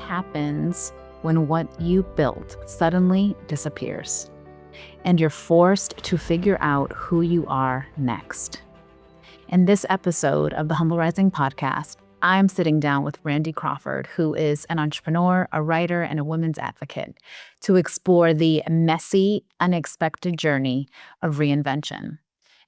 happens when what you built suddenly disappears and you're forced to figure out who you are next. In this episode of the Humble Rising podcast, I'm sitting down with Randi Crawford, who is an entrepreneur, a writer, and a women's advocate, to explore the messy, unexpected journey of reinvention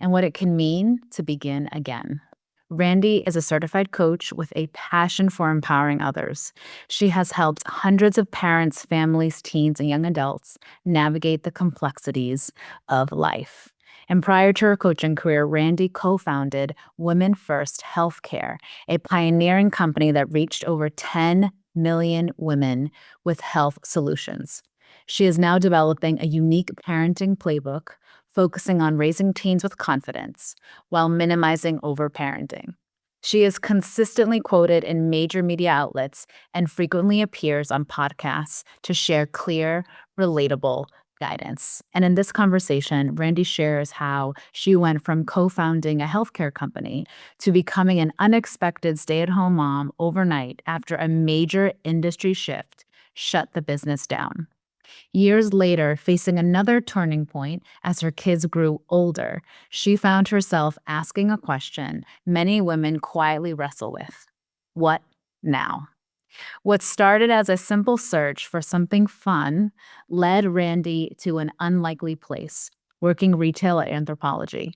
and what it can mean to begin again. Randi is a certified coach with a passion for empowering others. She has helped hundreds of parents, families, teens, and young adults navigate the complexities of life. And prior to her coaching career, Randi co-founded Women First Healthcare, a pioneering company that reached over 10 million women with health solutions. She is now developing a unique parenting playbook, focusing on raising teens with confidence while minimizing overparenting. She is consistently quoted in major media outlets and frequently appears on podcasts to share clear, relatable guidance. And in this conversation, Randi shares how she went from co-founding a healthcare company to becoming an unexpected stay-at-home mom overnight after a major industry shift shut the business down. Years later, facing another turning point as her kids grew older, she found herself asking a question many women quietly wrestle with: what now? What started as a simple search for something fun led Randi to an unlikely place, working retail at Anthropologie.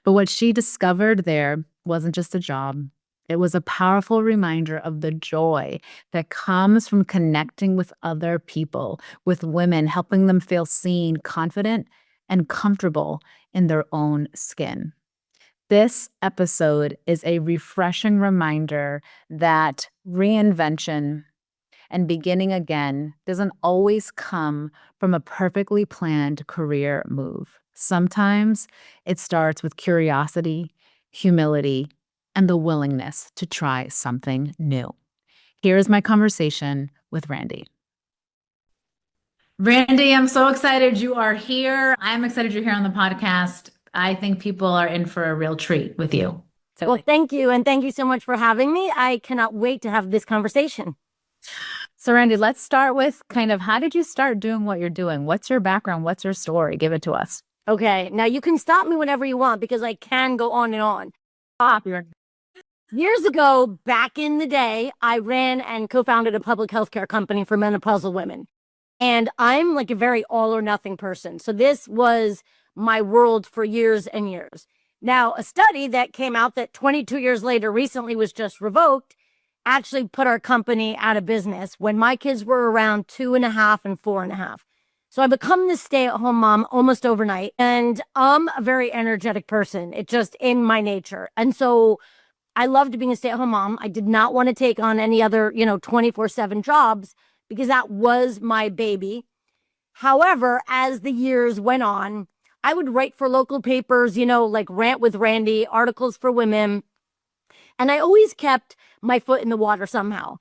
But what she discovered there wasn't just a job. It was a powerful reminder of the joy that comes from connecting with other people, with women, helping them feel seen, confident, and comfortable in their own skin. This episode is a refreshing reminder that reinvention and beginning again doesn't always come from a perfectly planned career move. Sometimes it starts with curiosity, humility, and the willingness to try something new. Here is my conversation with Randi. Randi, I'm so excited you are here. I'm excited you're here on the podcast. I think people are in for a real treat with you. Well, thank you. And thank you so much for having me. I cannot wait to have this conversation. So Randi, let's start with kind of how did you start doing what you're doing? What's your background? What's your story? Give it to us. Okay. Now you can stop me whenever you want because I can go on and on. Stop. Years ago, back in the day, I ran and co-founded a public healthcare company for menopausal women. And I'm like a very all or nothing person. So this was my world for years and years. Now, a study that came out that 22 years later recently was just revoked actually put our company out of business when my kids were around 2.5 and 4.5. So I become this stay-at-home mom almost overnight, and I'm a very energetic person. It's just in my nature. And so I loved being a stay-at-home mom. I did not want to take on any other, 24/7 jobs because that was my baby. However, as the years went on, I would write for local papers, like Rant with Randi, articles for women. And I always kept my foot in the water somehow.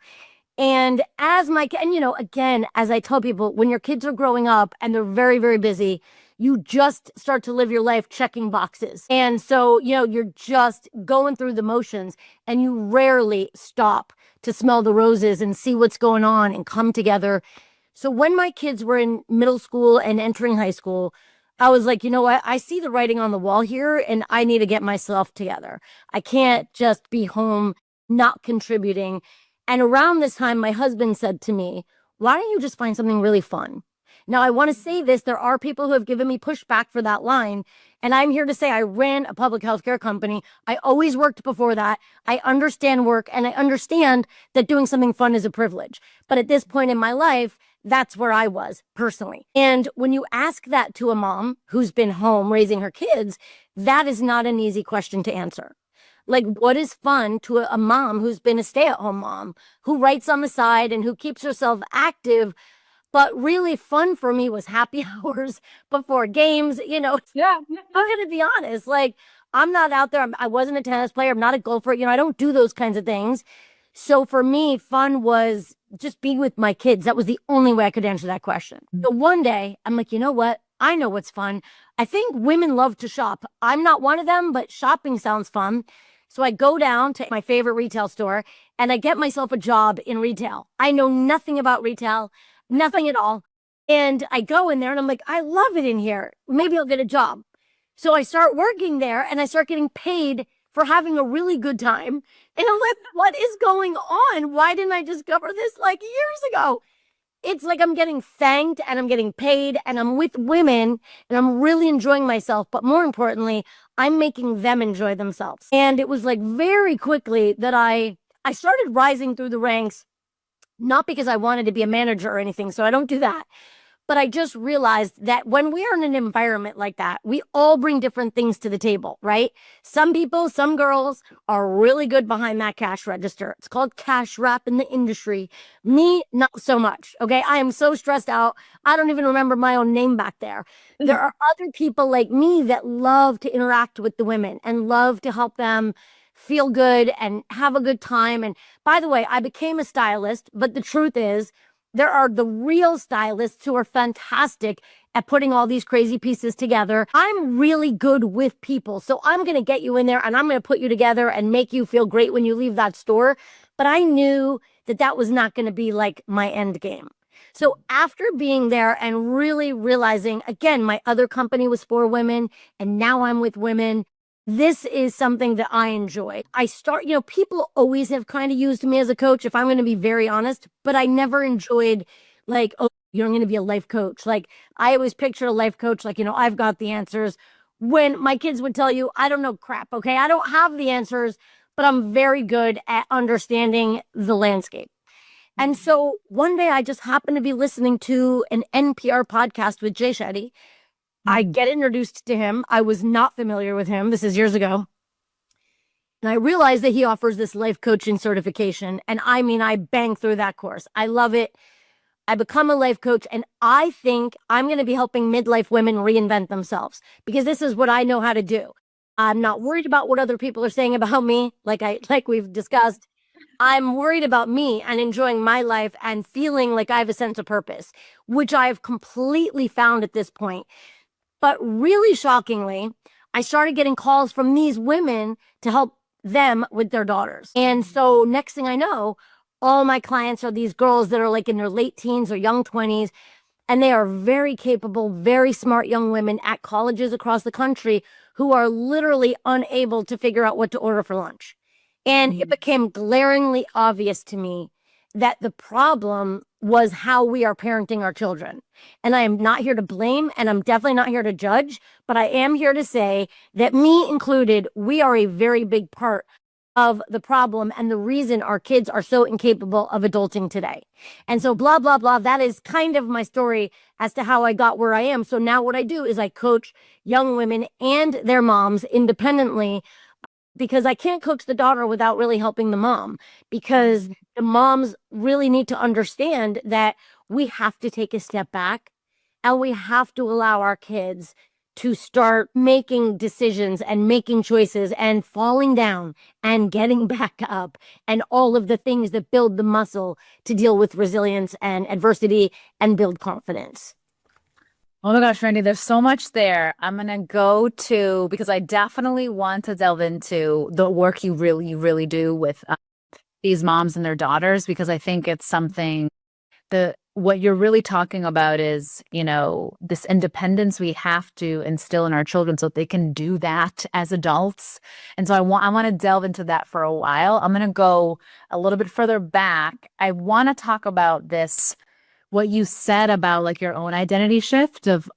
And again, as I tell people, when your kids are growing up and they're very, very busy, you just start to live your life checking boxes. And so, you're just going through the motions and you rarely stop to smell the roses and see what's going on and come together. So when my kids were in middle school and entering high school, I was like, you know what? I see the writing on the wall here and I need to get myself together. I can't just be home, not contributing. And around this time, my husband said to me, why don't you just find something really fun? Now, I want to say this. There are people who have given me pushback for that line. And I'm here to say I ran a public healthcare company. I always worked before that. I understand work and I understand that doing something fun is a privilege. But at this point in my life, that's where I was personally. And when you ask that to a mom who's been home raising her kids, that is not an easy question to answer. Like, what is fun to a mom who's been a stay-at-home mom, who writes on the side and who keeps herself active? But really fun for me was happy hours before games, Yeah, I'm going to be honest. Like, I'm not out there. I wasn't a tennis player. I'm not a golfer. I don't do those kinds of things. So for me, fun was just being with my kids. That was the only way I could answer that question. So one day, I'm like, you know what? I know what's fun. I think women love to shop. I'm not one of them, but shopping sounds fun. So I go down to my favorite retail store and I get myself a job in retail. I know nothing about retail, nothing at all. And I go in there and I'm like, I love it in here. Maybe I'll get a job. So I start working there and I start getting paid for having a really good time. And I'm like, what is going on? Why didn't I discover this like years ago? It's like I'm getting thanked and I'm getting paid and I'm with women and I'm really enjoying myself. But more importantly, I'm making them enjoy themselves. And it was like very quickly that I started rising through the ranks, not because I wanted to be a manager or anything. So I don't do that. But I just realized that when we are in an environment like that, we all bring different things to the table, right? Some people, some girls are really good behind that cash register. It's called cash wrap in the industry. Me, not so much. Okay. I am so stressed out. I don't even remember my own name back there. There are other people like me that love to interact with the women and love to help them feel good and have a good time. And by the way, I became a stylist, but the truth is, there are the real stylists who are fantastic at putting all these crazy pieces together. I'm really good with people. So I'm going to get you in there and I'm going to put you together and make you feel great when you leave that store. But I knew that that was not going to be like my end game. So after being there and really realizing, again, my other company was for women and now I'm with women. This is something that I enjoy. People always have kind of used me as a coach, if I'm going to be very honest, but I never enjoyed like, oh, you're going to be a life coach. Like I always pictured a life coach, like, I've got the answers. When my kids would tell you, I don't know crap, okay? I don't have the answers, but I'm very good at understanding the landscape. And so one day I just happened to be listening to an NPR podcast with Jay Shetty. I get introduced to him. I was not familiar with him. This is years ago. And I realized that he offers this life coaching certification. And I bang through that course. I love it. I become a life coach and I think I'm going to be helping midlife women reinvent themselves because this is what I know how to do. I'm not worried about what other people are saying about me. Like we've discussed, I'm worried about me and enjoying my life and feeling like I have a sense of purpose, which I've completely found at this point. But really shockingly, I started getting calls from these women to help them with their daughters. And so next thing I know, all my clients are these girls that are like in their late teens or young 20s. And they are very capable, very smart young women at colleges across the country who are literally unable to figure out what to order for lunch. And it became glaringly obvious to me that the problem was how we are parenting our children. And I am not here to blame, and I'm definitely not here to judge, but I am here to say that me included, we are a very big part of the problem and the reason our kids are so incapable of adulting today. And so blah, blah, blah. That is kind of my story as to how I got where I am. So now what I do is I coach young women and their moms independently because I can't coach the daughter without really helping the mom, because the moms really need to understand that we have to take a step back and we have to allow our kids to start making decisions and making choices and falling down and getting back up and all of the things that build the muscle to deal with resilience and adversity and build confidence. Oh my gosh, Randi, there's so much there. I'm going to go to, because I definitely want to delve into the work you really do with these moms and their daughters, because I think it's something what you're really talking about is, this independence we have to instill in our children so that they can do that as adults. And so I want to delve into that for a while. I'm going to go a little bit further back. I want to talk about this, what you said about like your own identity shift of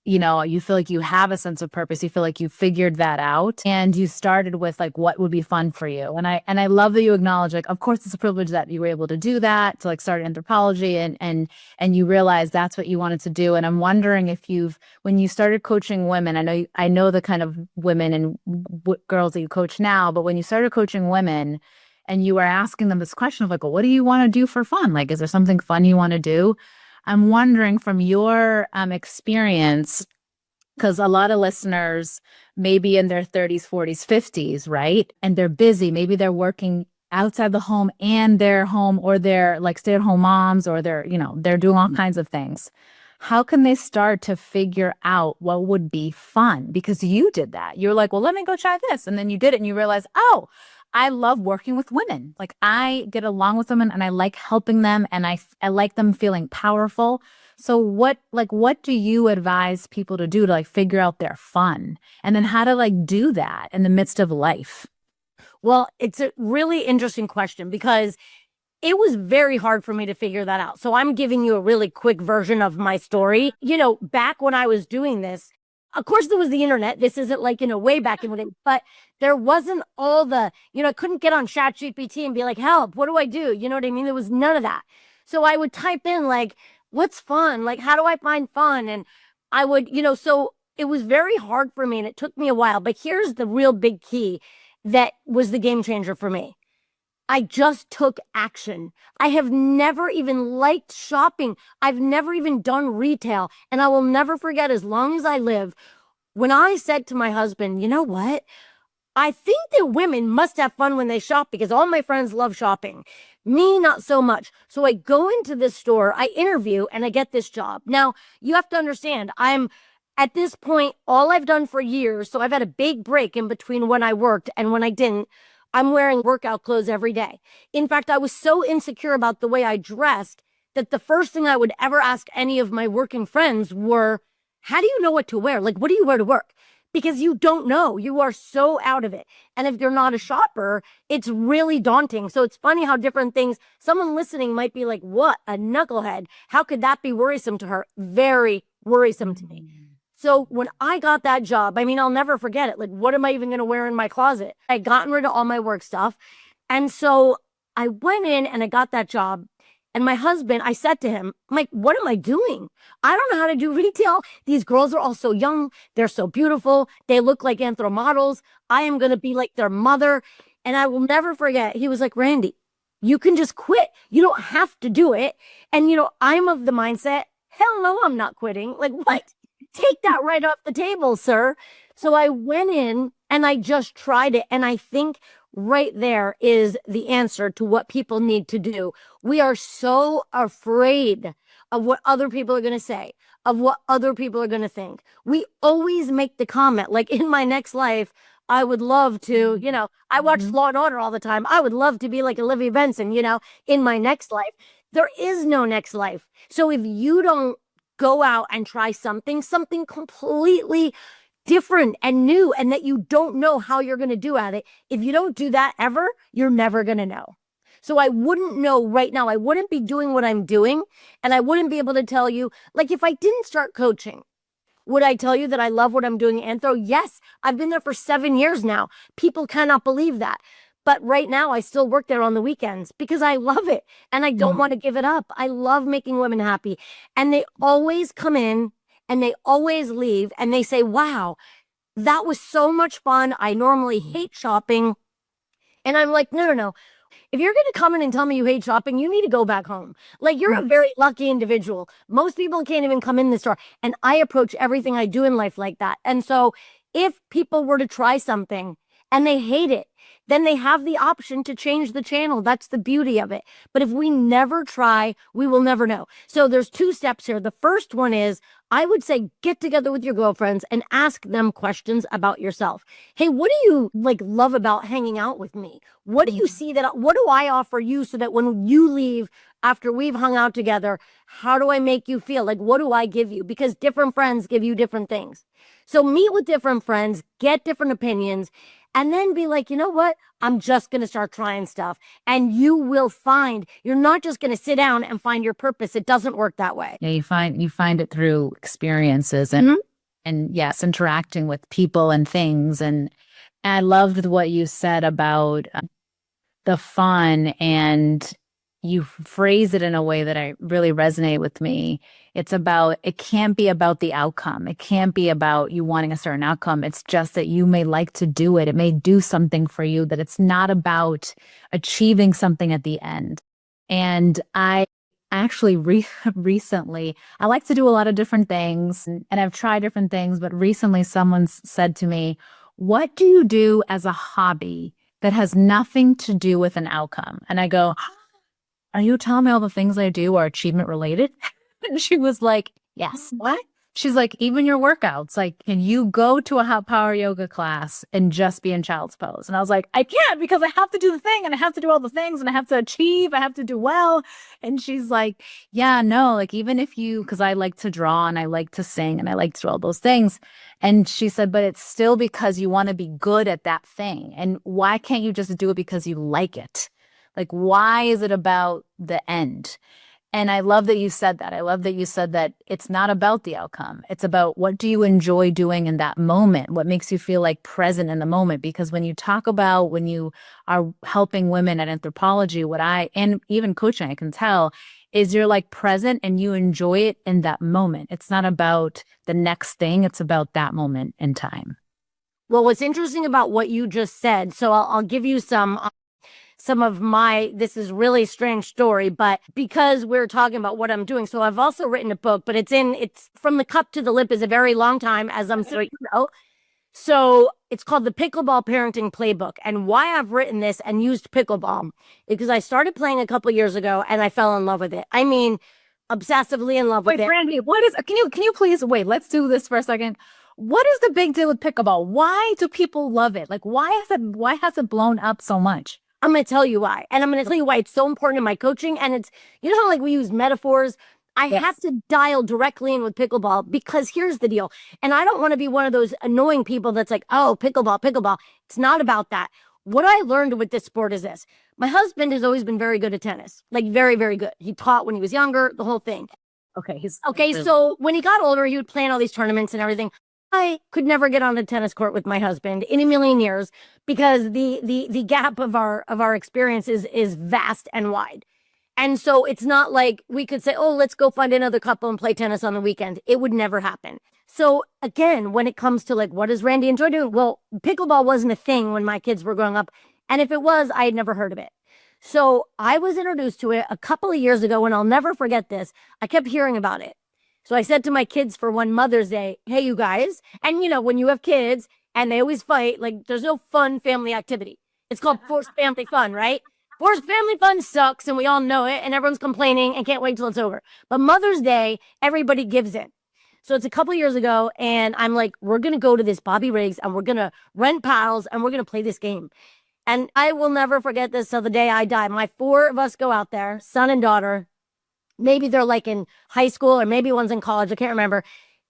you feel like you have a sense of purpose, you feel like you figured that out, and you started with like what would be fun for you. And I love that you acknowledge, like, of course it's a privilege that you were able to do that, to like start anthropology and you realize that's what you wanted to do. And I'm wondering if when you started coaching women, I know the kind of women and girls that you coach now, but when you started coaching women and you were asking them this question of like, well, what do you want to do for fun? Like, is there something fun you want to do? I'm wondering from your experience, because a lot of listeners may be in their 30s, 40s, 50s, right? And they're busy. Maybe they're working outside the home and their home, or they're like stay-at-home moms, or they're doing all kinds of things. how can they start to figure out what would be fun? Because you did that. You're like, well, let me go try this. And then you did it and you realize, oh, I love working with women. Like I get along with women and I like helping them and I like them feeling powerful. So what do you advise people to do to like figure out their fun? And then how to like do that in the midst of life? Well, it's a really interesting question because it was very hard for me to figure that out. So I'm giving you a really quick version of my story. Back when I was doing this, of course, there was the internet. This isn't like, way back in the day, but there wasn't all I couldn't get on ChatGPT and be like, help, what do I do? You know what I mean? There was none of that. So I would type in like, what's fun? Like, how do I find fun? And I would, so it was very hard for me and it took me a while. But here's the real big key that was the game changer for me. I just took action. I have never even liked shopping. I've never even done retail. And I will never forget as long as I live when I said to my husband, you know what? I think that women must have fun when they shop because all my friends love shopping. Me, not so much. So I go into this store, I interview, and I get this job. Now, you have to understand, I'm at this point, all I've done for years, so I've had a big break in between when I worked and when I didn't. I'm wearing workout clothes every day. In fact, I was so insecure about the way I dressed that the first thing I would ever ask any of my working friends were, how do you know what to wear? Like, what do you wear to work? Because you don't know. You are so out of it. And if you're not a shopper, it's really daunting. So it's funny how different things, someone listening might be like, what? A knucklehead. How could that be worrisome to her? Very worrisome to me. So when I got that job, I mean, I'll never forget it. Like, what am I even going to wear in my closet? I'd gotten rid of all my work stuff. And so I went in and I got that job. And my husband, I said to him, I'm like, what am I doing? I don't know how to do retail. These girls are all so young. They're so beautiful. They look like anthro models. I am going to be like their mother. And I will never forget. He was like, Randi, you can just quit. You don't have to do it. And, I'm of the mindset, hell no, I'm not quitting. Like, what? Take that right off the table, sir. So I went in and I just tried it. And I think right there is the answer to what people need to do. We are so afraid of what other people are going to say, of what other people are going to think. We always make the comment, like in my next life, I would love to, I watch Law and Order all the time. I would love to be like Olivia Benson, in my next life. There is no next life. So if you don't go out and try something completely different and new and that you don't know how you're going to do at it. If you don't do that ever, you're never going to know. So I wouldn't know right now. I wouldn't be doing what I'm doing. And I wouldn't be able to tell you, like if I didn't start coaching, would I tell you that I love what I'm doing in Anthro? Yes, I've been there for 7 years now. People cannot believe that. But right now, I still work there on the weekends because I love it and I don't want to give it up. I love making women happy. And they always come in and they always leave and they say, wow, that was so much fun. I normally hate shopping. And I'm like, no. If you're going to come in and tell me you hate shopping, you need to go back home. Like you're a very lucky individual. Most people can't even come in the store. And I approach everything I do in life like that. And so if people were to try something and they hate it, then they have the option to change the channel. That's the beauty of it. But if we never try, we will never know. So there's 2 steps here. The first one is, I would say, get together with your girlfriends and ask them questions about yourself. Hey, what do you love about hanging out with me? What do you see what do I offer you so that when you leave after we've hung out together, how do I make you feel? Like, what do I give you? Because different friends give you different things. So meet with different friends, get different opinions, and then be like, you know what? I'm just going to start trying stuff. And you will find, you're not just going to sit down and find your purpose. It doesn't work that way. Yeah, you find it through experiences and yes, interacting with people and things. And I loved what you said about the fun, and you phrase it in a way that I really resonate with me. It can't be about the outcome. It can't be about you wanting a certain outcome. It's just that you may like to do it. It may do something for you, that it's not about achieving something at the end. And I actually recently, I like to do a lot of different things and I've tried different things, but recently someone said to me, what do you do as a hobby that has nothing to do with an outcome? And I go, are you telling me all the things I do are achievement related? And she was like, Yes. What? She's like, even your workouts, like, can you go to a hot power yoga class and just be in child's pose? And I was like, I can't because I have to do the thing and I have to do all the things and I have to achieve, I have to do well. And she's like, yeah, no, like even if you, because I like to draw and I like to sing and I like to do all those things. And she said, but it's still because you want to be good at that thing. And why can't you just do it because you like it? Like, why is it about the end? And I love that you said that. I love that you said that it's not about the outcome. It's about what do you enjoy doing in that moment? What makes you feel like present in the moment? Because when you talk about when you are helping women at Anthropology, and even coaching, I can tell, is you're like present and you enjoy it in that moment. It's not about the next thing. It's about that moment in time. Well, what's interesting about what you just said, so I'll give you some of this is really strange story, but because we're talking about what I'm doing. So I've also written a book, but it's From the Cup to the Lip is a very long time, as I'm sure you know. So it's called the Pickleball Parenting Playbook. And why I've written this and used pickleball is because I started playing a couple years ago and I fell in love with it. I mean, obsessively in love with it. Wait, Randi, can you please wait, let's do this for a second. What is the big deal with pickleball? Why do people love it? Like, why has it blown up so much? I'm going to tell you why. And I'm going to tell you why it's so important in my coaching. And it's, you know how like we use metaphors? I have to dial directly in with pickleball because here's the deal. And I don't want to be one of those annoying people that's like, oh, pickleball. It's not about that. What I learned with this sport is this. My husband has always been very good at tennis, like very, very good. He taught when he was younger, the whole thing. Okay. So when he got older, he would play in all these tournaments and everything. I could never get on a tennis court with my husband in a million years because the gap of our experiences is vast and wide. And so it's not like we could say, oh, let's go find another couple and play tennis on the weekend. It would never happen. So again, when it comes to like, what does Randi enjoy doing? Well, pickleball wasn't a thing when my kids were growing up. And if it was, I had never heard of it. So I was introduced to it a couple of years ago, and I'll never forget this. I kept hearing about it. So I said to my kids for one Mother's Day, hey, you guys, and you know, when you have kids and they always fight, like there's no fun family activity. It's called forced family fun, right? Forced family fun sucks and we all know it and everyone's complaining and can't wait till it's over. But Mother's Day, everybody gives in. So it's a couple years ago and I'm like, we're going to go to this Bobby Riggs and we're going to rent paddles and we're going to play this game. And I will never forget this till the day I die. My 4 of us go out there, son and daughter. Maybe they're like in high school or maybe one's in college. I can't remember.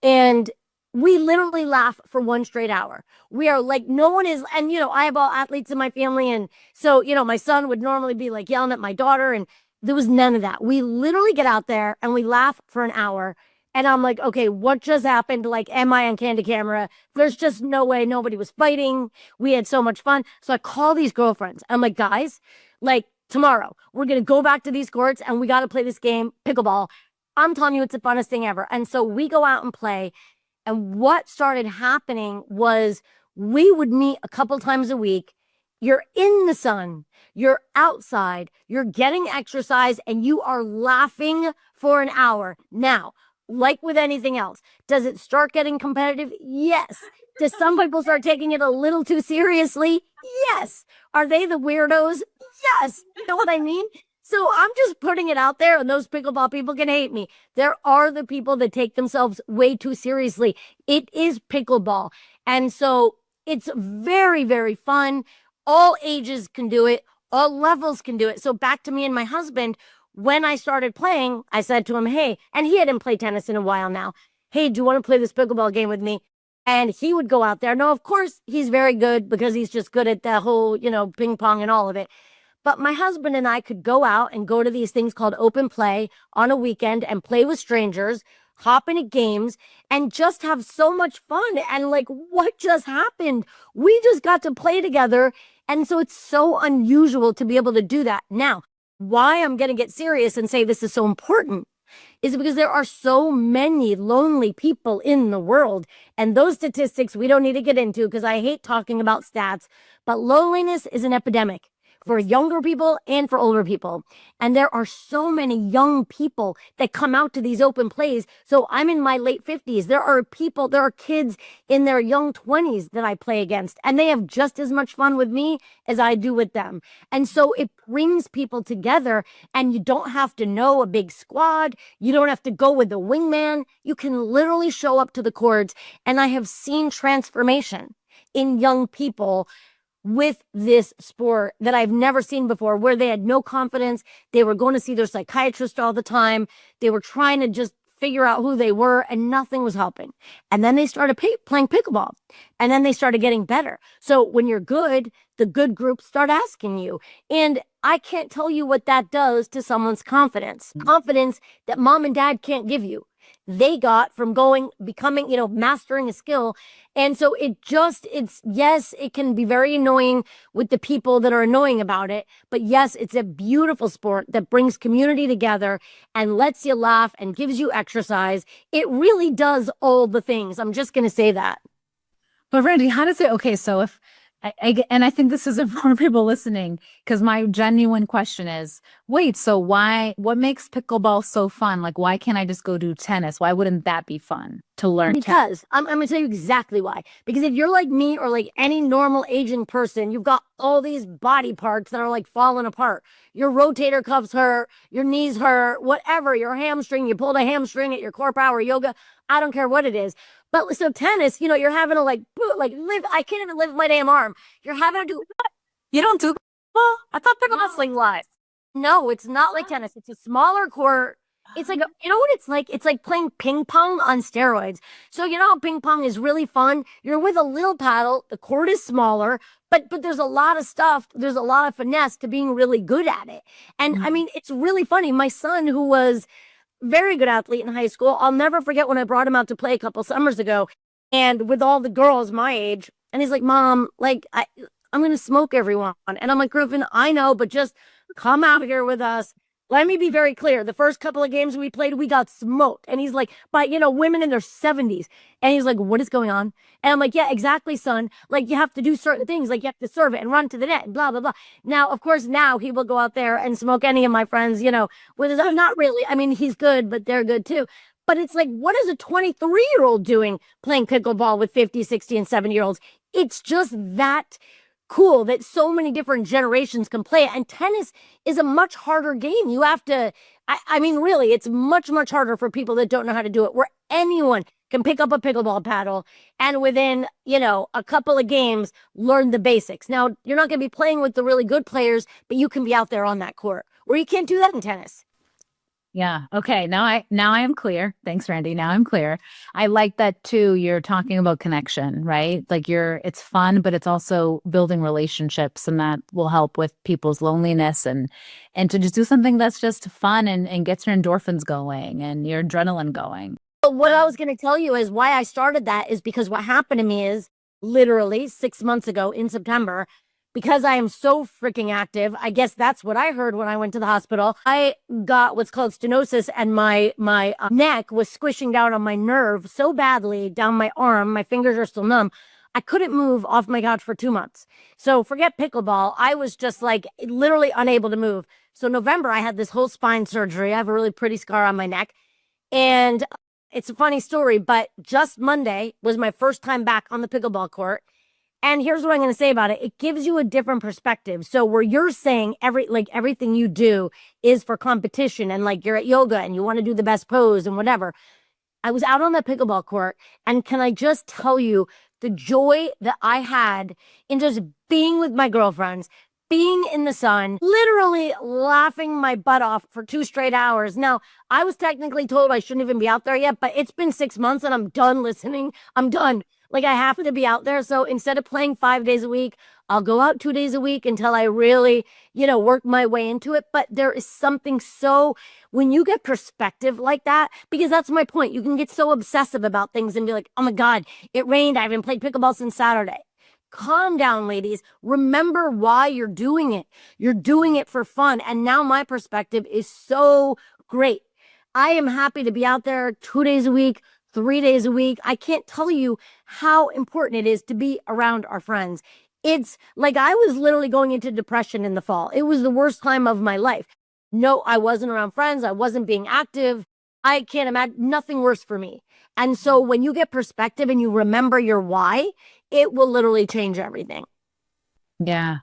And we literally laugh for 1 straight hour. We are like, no one is, and you know, I have all athletes in my family. And so, you know, my son would normally be like yelling at my daughter and there was none of that. We literally get out there and we laugh for an hour. And I'm like, okay, what just happened? Like, am I on Candid Camera? There's just no way. Nobody was fighting. We had so much fun. So I call these girlfriends. I'm like, guys, like, tomorrow, we're going to go back to these courts and we got to play this game, pickleball. I'm telling you, it's the funnest thing ever. And so we go out and play. And what started happening was we would meet a couple times a week. You're in the sun, you're outside, you're getting exercise, and you are laughing for an hour. Now, like with anything else, does it start getting competitive? Yes. Does some people start taking it a little too seriously? Yes. Are they the weirdos? Yes. You know what I mean? So I'm just putting it out there and those pickleball people can hate me. There are the people that take themselves way too seriously. It is pickleball. And so it's very, very fun. All ages can do it. All levels can do it. So back to me and my husband, when I started playing, I said to him, hey, and he hadn't played tennis in a while now. Hey, do you want to play this pickleball game with me? And he would go out there. No, of course, he's very good because he's just good at the whole, you know, ping pong and all of it. But my husband and I could go out and go to these things called open play on a weekend and play with strangers, hop into games, and just have so much fun. And like, what just happened? We just got to play together. And so it's so unusual to be able to do that. Now, why I'm going to get serious and say this is so important is because there are so many lonely people in the world. And those statistics we don't need to get into because I hate talking about stats. But loneliness is an epidemic. for younger people and for older people. And there are so many young people that come out to these open plays. So I'm in my late 50s. There are kids in their young 20s that I play against, and they have just as much fun with me as I do with them. And so it brings people together, and you don't have to know a big squad. You don't have to go with the wingman. You can literally show up to the courts, and I have seen transformation in young people with this sport that I've never seen before, where they had no confidence. They were going to see their psychiatrist all the time. They were trying to just figure out who they were, and nothing was helping. And then they started playing pickleball, and then they started getting better. So when you're good, the good groups start asking you. And I can't tell you what that does to someone's confidence that mom and dad can't give you. They got from becoming, mastering a skill. And so yes, it can be very annoying with the people that are annoying about it. But yes, it's a beautiful sport that brings community together and lets you laugh and gives you exercise. It really does all the things. I'm just going to say that. But Randi, how does it, okay, so if, and I think this is for people listening, because my genuine question is, wait, so what makes pickleball so fun? Like, why can't I just go do tennis? Why wouldn't that be fun to learn? Because I'm going to tell you exactly why. Because if you're like me or like any normal aging person, you've got all these body parts that are like falling apart. Your rotator cuffs hurt, your knees hurt, whatever, your hamstring, you pulled a hamstring at your core power yoga. I don't care what it is. But so tennis, you're having to I can't even lift my damn arm. You're having to do. You don't do pickleball? I thought pickleball sling live. No, it's not like tennis. It's a smaller court. It's like, you know what it's like? It's like playing ping pong on steroids. So you know how ping pong is really fun? You're with a little paddle. The court is smaller, but there's a lot of stuff. There's a lot of finesse to being really good at it. And I mean, it's really funny. My son, who was very good athlete in high school. I'll never forget when I brought him out to play a couple summers ago, and with all the girls my age, and he's like, Mom, I'm going to smoke everyone. And I'm like, Griffin, I know, but just come out here with us. Let me be very clear. The first couple of games we played, we got smoked. And he's like, but women in their 70s. And he's like, what is going on? And I'm like, yeah, exactly, son. Like, you have to do certain things. Like, you have to serve it and run to the net and blah, blah, blah. Now, of course, now he will go out there and smoke any of my friends, with his, not really. I mean, he's good, but they're good too. But it's like, what is a 23-year-old doing playing pickleball with 50, 60, and 70-year-olds? It's just that cool that so many different generations can play it. And tennis is a much harder game. You have to, I mean, really, it's much, much harder for people that don't know how to do it, where anyone can pick up a pickleball paddle and within, a couple of games, learn the basics. Now, you're not going to be playing with the really good players, but you can be out there on that court, where you can't do that in tennis. Yeah. Okay. Now I am clear. Thanks, Randi. Now I'm clear. I like that too. You're talking about connection, right? Like it's fun, but it's also building relationships, and that will help with people's loneliness and to just do something that's just fun and gets your endorphins going and your adrenaline going. But what I was going to tell you is why I started that is because what happened to me is literally 6 months ago in September, because I am so freaking active. I guess that's what I heard when I went to the hospital. I got what's called stenosis, and my neck was squishing down on my nerve so badly down my arm. My fingers are still numb. I couldn't move off my couch for 2 months. So forget pickleball. I was just like literally unable to move. So November, I had this whole spine surgery. I have a really pretty scar on my neck. And it's a funny story, but just Monday was my first time back on the pickleball court. And here's what I'm going to say about it. It gives you a different perspective. So where you're saying everything you do is for competition, and like you're at yoga and you want to do the best pose and whatever. I was out on the pickleball court, and can I just tell you the joy that I had in just being with my girlfriends, being in the sun, literally laughing my butt off for 2 straight hours. Now, I was technically told I shouldn't even be out there yet, but it's been 6 months and I'm done listening. I'm done. Like, I have to be out there. So instead of playing 5 days a week, I'll go out 2 days a week until I really, work my way into it. But there is something when you get perspective like that, because that's my point. You can get so obsessive about things and be like, oh my God, it rained. I haven't played pickleball since Saturday. Calm down, ladies. Remember why you're doing it. You're doing it for fun. And now my perspective is so great. I am happy to be out there 2 days a week, 3 days a week. I can't tell you how important it is to be around our friends. It's like I was literally going into depression in the fall. It was the worst time of my life. No, I wasn't around friends. I wasn't being active. I can't imagine nothing worse for me. And so when you get perspective and you remember your why, it will literally change everything. Yeah.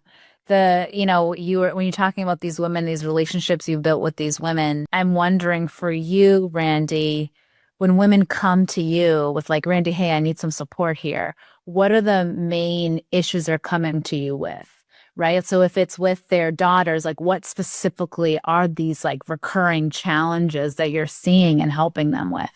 You were when you're talking about these women, these relationships you've built with these women, I'm wondering for you, Randy, when women come to you with like, Randy, hey, I need some support here, what are the main issues they're coming to you with? Right. So if it's with their daughters, like what specifically are these like recurring challenges that you're seeing and helping them with?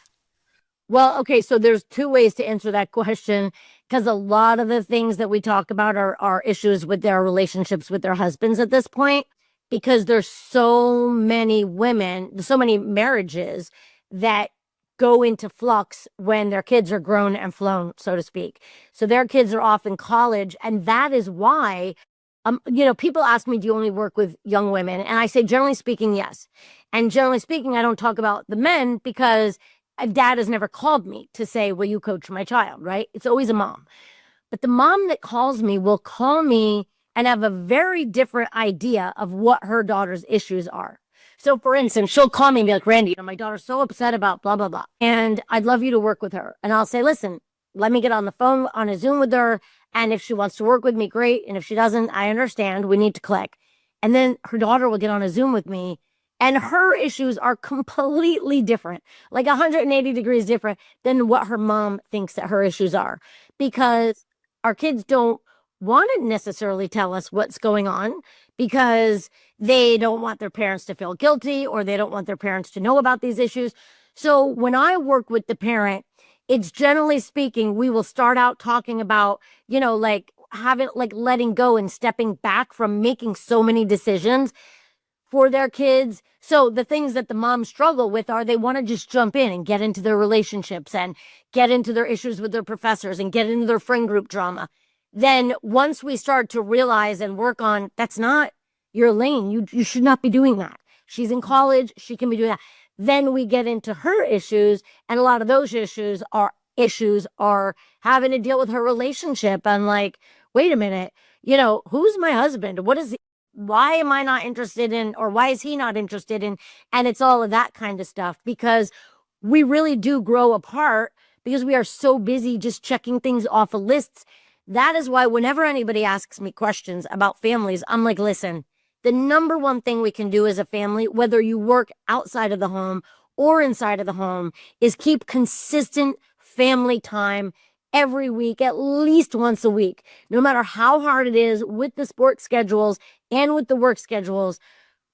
Well, okay, so there's two ways to answer that question because a lot of the things that we talk about are issues with their relationships with their husbands at this point because there's so many women, so many marriages that go into flux when their kids are grown and flown, so to speak. So their kids are off in college, and that is why people ask me, do you only work with young women? And I say, generally speaking, yes. And generally speaking, I don't talk about the men because dad has never called me to say, will you coach my child? Right. It's always a mom. But the mom that calls me will call me and have a very different idea of what her daughter's issues are. So, for instance, she'll call me and be like, Randy, my daughter's so upset about blah, blah, blah. And I'd love you to work with her. And I'll say, listen, let me get on the phone on a Zoom with her. And if she wants to work with me, great. And if she doesn't, I understand. We need to click. And then her daughter will get on a Zoom with me. And her issues are completely different, like 180 degrees different than what her mom thinks that her issues are. Because our kids don't want to necessarily tell us what's going on because they don't want their parents to feel guilty or they don't want their parents to know about these issues. So when I work with the parent, it's generally speaking, we will start out talking about, like having like letting go and stepping back from making so many decisions for their kids. So the things that the moms struggle with are they want to just jump in and get into their relationships and get into their issues with their professors and get into their friend group drama. Then once we start to realize and work on that's not your lane, you should not be doing that. She's in college, she can be doing that. Then we get into her issues, and a lot of those issues are having to deal with her relationship and like, wait a minute, who's my husband? Why am I not interested in, or why is he not interested in? And it's all of that kind of stuff because we really do grow apart because we are so busy just checking things off of lists. That is why whenever anybody asks me questions about families, I'm like, listen, the number one thing we can do as a family, whether you work outside of the home or inside of the home, is keep consistent family time every week, at least once a week, no matter how hard it is with the sports schedules and with the work schedules.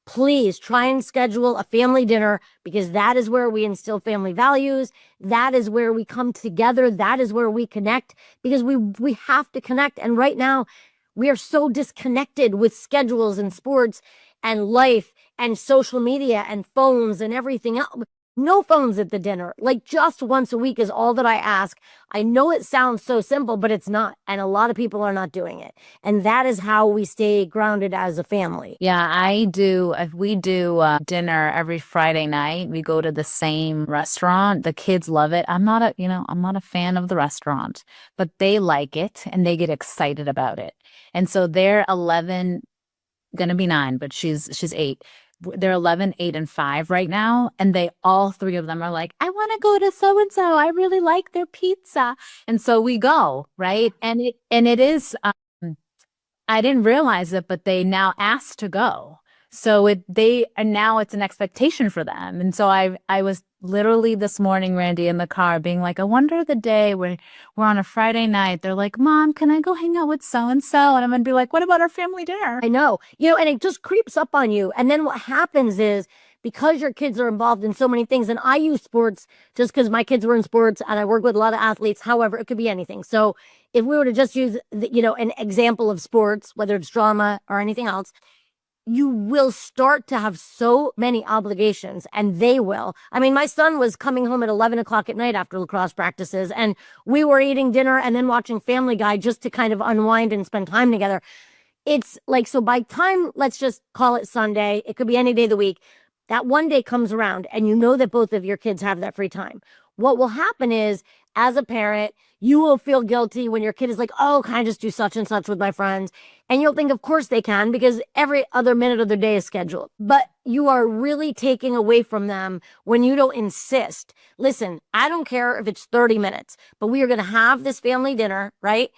Please try and schedule a family dinner because that is where we instill family values. That is where we come together. That is where we connect because we have to connect. And right now we are so disconnected with schedules and sports and life and social media and phones and everything else. No phones at the dinner. Like just once a week is all that I ask. I know it sounds so simple, but it's not. And a lot of people are not doing it. And that is how we stay grounded as a family. Yeah, I do. If we do dinner every Friday night, we go to the same restaurant. The kids love it. I'm not a fan of the restaurant, but they like it and they get excited about it. And so they're 11, gonna be 9, but she's 8. They're 11, 8, and 5 right now. And all 3 of them are like, I want to go to so-and-so. I really like their pizza. And so we go, right? And it is, I didn't realize it, but they now ask to go. So now it's an expectation for them. And so I was literally this morning, Randy, in the car being like, I wonder the day when we're on a Friday night, they're like, Mom, can I go hang out with so-and-so? And I'm going to be like, what about our family dinner? I know, and it just creeps up on you. And then what happens is because your kids are involved in so many things, and I use sports just because my kids were in sports and I work with a lot of athletes. However, it could be anything. So if we were to just use, an example of sports, whether it's drama or anything else, you will start to have so many obligations, and they will. I mean, my son was coming home at 11 o'clock at night after lacrosse practices, and we were eating dinner and then watching Family Guy just to kind of unwind and spend time together. It's like, so by time, let's just call it Sunday, it could be any day of the week, that one day comes around and you know that both of your kids have that free time. what will happen is, as a parent, you will feel guilty when your kid is like, oh, can I just do such and such with my friends? And you'll think, of course they can, because every other minute of their day is scheduled. But you are really taking away from them when you don't insist. Listen, I don't care if it's 30 minutes, but we are going to have this family dinner, right?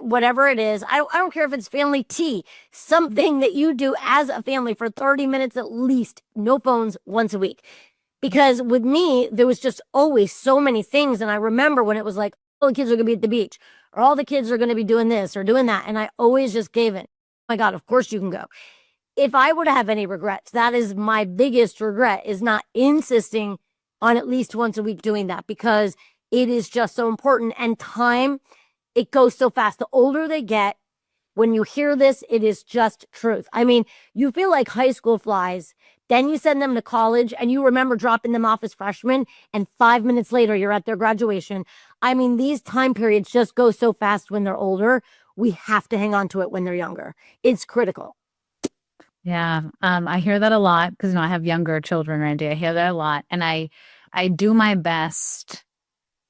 Whatever it is. I don't care if it's family tea, something that you do as a family for 30 minutes at least, no phones once a week. Because with me, there was just always so many things. And I remember when it was like, all the kids are going to be at the beach, or all the kids are going to be doing this or doing that. And I always just gave it. Oh my God, of course you can go. If I were to have any regrets, that is my biggest regret, is not insisting on at least once a week doing that, because it is just so important. And time, it goes so fast. The older they get, when you hear this, it is just truth. I mean, you feel like high school flies, then you send them to college and you remember dropping them off as freshmen, and 5 minutes later, you're at their graduation. I mean, these time periods just go so fast when they're older. We have to hang on to it when they're younger. It's critical. Yeah, I hear that a lot because I have younger children, Randy. I hear that a lot, and I do my best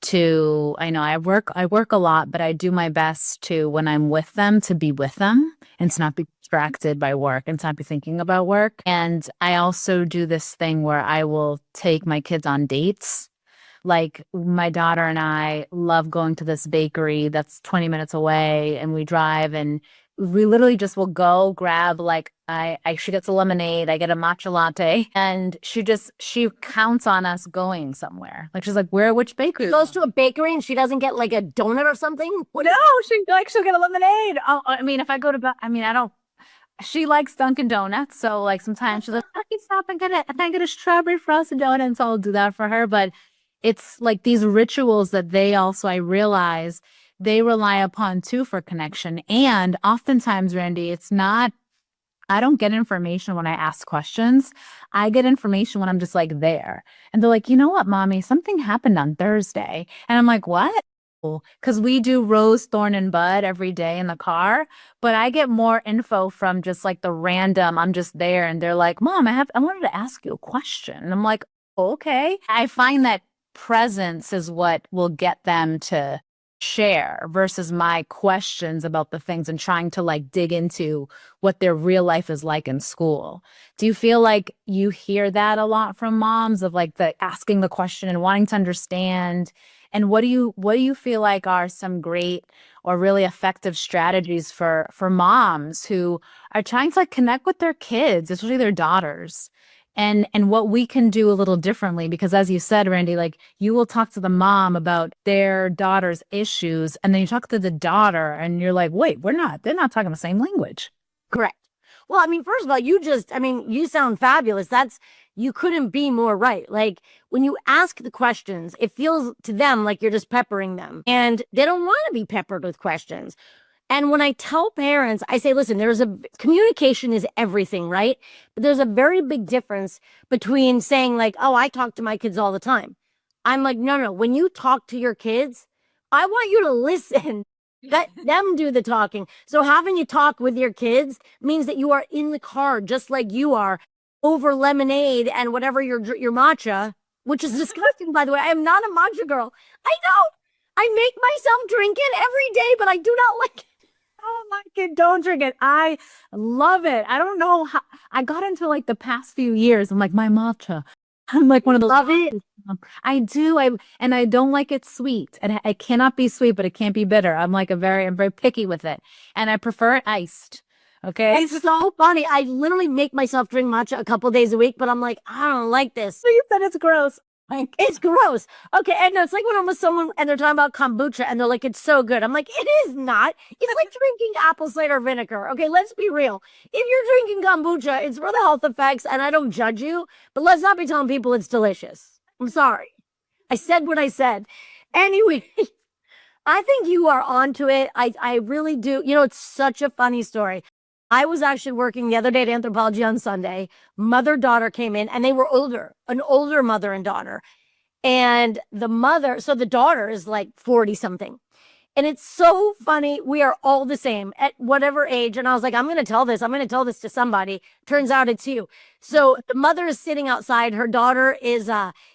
to. I know I work a lot, but I do my best to, when I'm with them, to be with them and to not be distracted by work and to not be thinking about work. And I also do this thing where I will take my kids on dates. Like, my daughter and I love going to this bakery that's 20 minutes away, and we drive, and we literally just will go grab, like, she gets a lemonade, I get a matcha latte, and she counts on us going somewhere. Like, she's like, which bakery? She goes to a bakery and she doesn't get like a donut or something? No, she'll get a lemonade. Oh, I mean, if I go to, I don't. She likes Dunkin' Donuts, so like sometimes she's like, I can stop and get a strawberry frosted donut, and so I'll do that for her. But it's like these rituals that they also, I realize, they rely upon too for connection. And oftentimes, Randy, it's not, I don't get information when I ask questions. I get information when I'm just like there. And they're like, you know what, mommy, something happened on Thursday. And I'm like, what? Because we do rose, thorn, and bud every day in the car. But I get more info from just like the random, I'm just there. And they're like, Mom, I wanted to ask you a question. And I'm like, okay. I find that presence is what will get them to share versus my questions about the things and trying to like dig into what their real life is like in school. Do you feel like you hear that a lot from moms, of like the asking the question and wanting to understand? And what do you feel like are some great or really effective strategies for moms who are trying to like connect with their kids, especially their daughters? And what we can do a little differently, because as you said, Randy, like, you will talk to the mom about their daughter's issues, and then you talk to the daughter and you're like, wait, they're not talking the same language. Correct. Well, I mean, first of all, you sound fabulous. You couldn't be more right. Like, when you ask the questions, it feels to them like you're just peppering them, and they don't want to be peppered with questions. And when I tell parents, I say, listen, communication is everything, right? But there's a very big difference between saying like, oh, I talk to my kids all the time. I'm like, no. When you talk to your kids, I want you to listen. Let them do the talking. So having you talk with your kids means that you are in the car, just like you are, over lemonade and whatever your matcha, which is disgusting, by the way. I am not a matcha girl. I don't. I make myself drink it every day, but I do not like it. Oh, my kid, don't drink it. I love it. I don't know how I got into like the past few years. I'm like, my matcha. I'm like one of those. Love it. I do. And I don't like it sweet. And it cannot be sweet, but it can't be bitter. I'm very picky with it. And I prefer it iced. Okay. It's so funny. I literally make myself drink matcha a couple days a week, but I'm like, I don't like this. So you said it's gross. Like, it's gross. Okay, and it's like when I'm with someone and they're talking about kombucha and they're like, it's so good. I'm like, it is not. It's like drinking apple cider vinegar. Okay, let's be real. If you're drinking kombucha, it's for the health effects, and I don't judge you, but let's not be telling people it's delicious. I'm sorry. I said what I said. Anyway, I think you are onto it. I really do. You know, it's such a funny story. I was actually working the other day at Anthropology on Sunday. Mother-daughter came in, and they were older, an older mother and daughter. And the daughter is like 40 something. And it's so funny. We are all the same at whatever age. And I was like, I'm going to tell this to somebody. Turns out it's you. So the mother is sitting outside. Her daughter is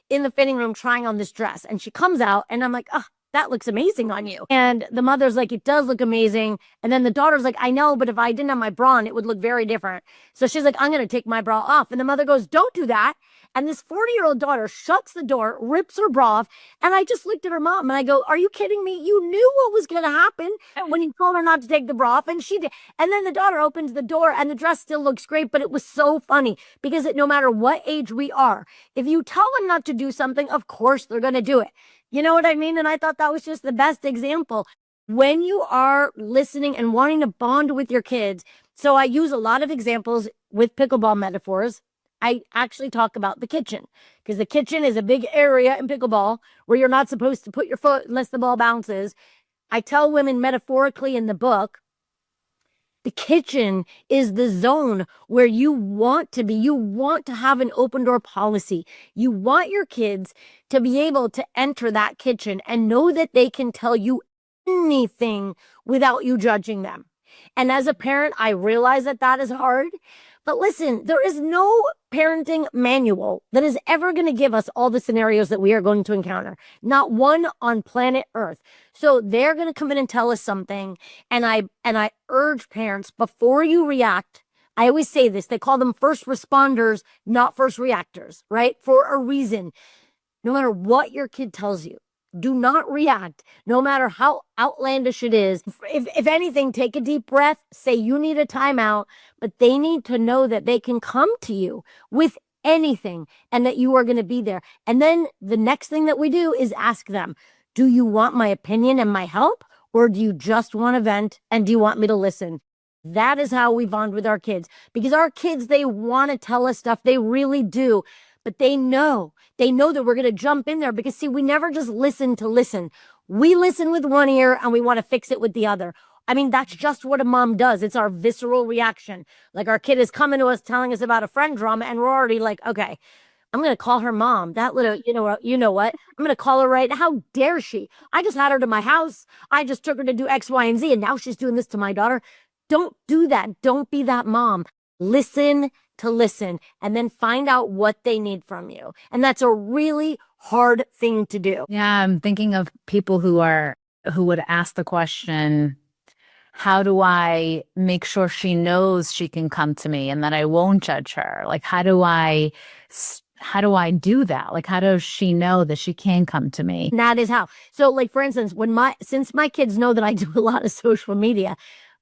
in the fitting room trying on this dress. And she comes out and I'm like, oh, that looks amazing on you. And the mother's like, it does look amazing. And then the daughter's like, I know, but if I didn't have my bra on, it would look very different. So she's like, I'm going to take my bra off. And the mother goes, don't do that. And this 40-year-old daughter shuts the door, rips her bra off. And I just looked at her mom and I go, are you kidding me? You knew what was going to happen when you told her not to take the bra off. And she did. And then the daughter opens the door and the dress still looks great. But it was so funny because no matter what age we are, if you tell them not to do something, of course they're going to do it. You know what I mean? And I thought that was just the best example. When you are listening and wanting to bond with your kids. So I use a lot of examples with pickleball metaphors. I actually talk about the kitchen because the kitchen is a big area in pickleball where you're not supposed to put your foot unless the ball bounces. I tell women metaphorically in the book, the kitchen is the zone where you want to be. You want to have an open door policy. You want your kids to be able to enter that kitchen and know that they can tell you anything without you judging them. And as a parent, I realize that that is hard. But listen, there is no parenting manual that is ever going to give us all the scenarios that we are going to encounter. Not one on planet Earth. So they're going to come in and tell us something. And I urge parents, before you react, I always say this, they call them first responders, not first reactors, right? For a reason. No matter what your kid tells you, do not react, no matter how outlandish it is. If anything, take a deep breath, say you need a timeout, but they need to know that they can come to you with anything and that you are going to be there. And then the next thing that we do is ask them, do you want my opinion and my help? Or do you just want to vent and do you want me to listen? That is how we bond with our kids, because our kids, they want to tell us stuff. They really do. But they know that we're going to jump in there because, see, we never just listen to listen. We listen with one ear and we want to fix it with the other. I mean, that's just what a mom does. It's our visceral reaction. Like our kid is coming to us telling us about a friend drama and we're already like, okay, I'm going to call her mom. That little, you know what? I'm going to call her right. How dare she? I just had her to my house. I just took her to do X, Y, and Z. And now she's doing this to my daughter. Don't do that. Don't be that mom. Listen to listen and then find out what they need from you. And that's a really hard thing to do. Yeah, I'm thinking of people who would ask the question, how do I make sure she knows she can come to me and that I won't judge her? Like, how do I do that? Like, how does she know that she can come to me? And that is how. So like, for instance, since my kids know that I do a lot of social media,